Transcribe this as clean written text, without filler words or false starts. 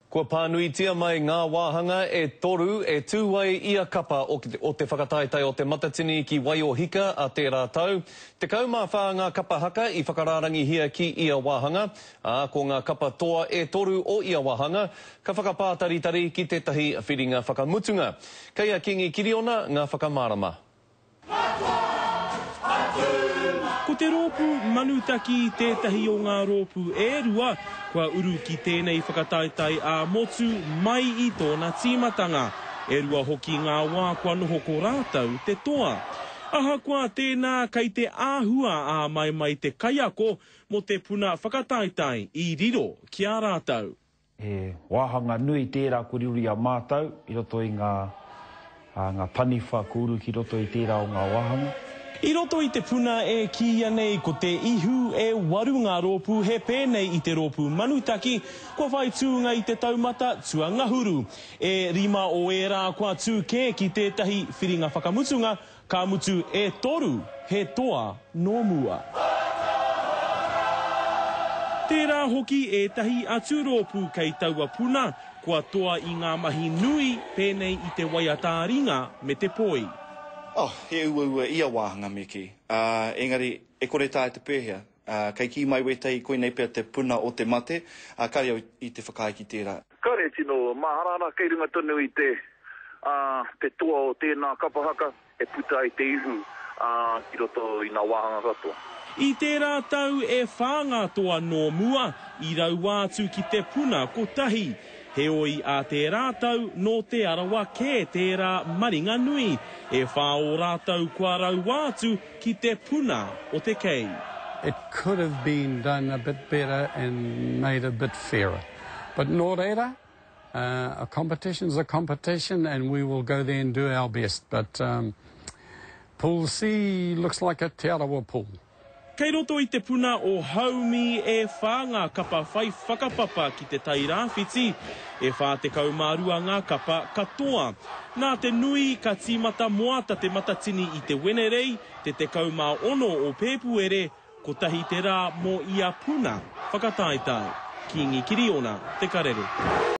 Kua pānuitia mai ngā wāhanga e toru e tūwai ia kapa o te whakataetai o te matatini ki Waiohika a tērā tau. Te kaumawha ngā kapa haka I whakararangi hia ki ia wāhanga, ko ngā kapa toa e toru o ia wāhanga, ka whakapātaritari ki tētahi whiringa whakamutunga. Kei Kingi Kiriona, ngā whakamārama. Ko te rōpu manutaki tētahi o ngā rōpu e rua, kua uru ki tēnei whakataetai a motu mai I tōna tīmatanga. E rua hoki ngā wā kua noho ko rātau te toa. Ahakoa tēnā kei te āhua a mai te kaiako mo te puna whakataetai I riro ki a rātau. E wāhanga nui tērā kuriuri a mātau, I roto I ngā paniwha kuru ki roto I tērā o ngā wāhanga. I roto I te puna e kia nei ko te ihu e waru ngā rōpu he pēnei I te rōpu manutaki, kua whai tūnga I te taumata tua ngahuru. E rima o e rā kua tū kē ki tētahi whiringa whakamutunga, ka mutu e toru he toa no mua. Tērā hoki e tahi atu rōpu kei taua puna, kua toa I ngā mahi nui pēnei I te waiatāringa me te poi. He ua ia wāhanga me ki. Engari, e kore tāe te pēhea. Kei ki mai wetei koe nei pia te puna o te mate, kare au I te whakaiki tērā. Kare tino, maharana kei runga tonu I te toa o tēnā kapahaka, e puta I te ihu, ki roto I ngā wāhanga katoa. I tērā tau e whāngā toa no mua, I rau atu ki te puna ko tahi. He oi a te rātau no te arawa kē tērā maringa nui. E whā o rātau kua rau atu ki te puna o te kei. It could have been done a bit better and made a bit fairer. But nō reira, a competition's a competition and we will go there and do our best. But Pool C looks like a te arawa pool. Kei roto I te puna o haumi e whāngā kapa whai whakapapa ki te tai rāwhiti. E whā te kaumārua ngā kapa katoa. Nā te nui ka tīmata moata te matatini I te wenerei, te kaumā ono o pēpuere, ko tahi te rā mō ia puna whakataetai. Kingi Kiriona, Te Karere.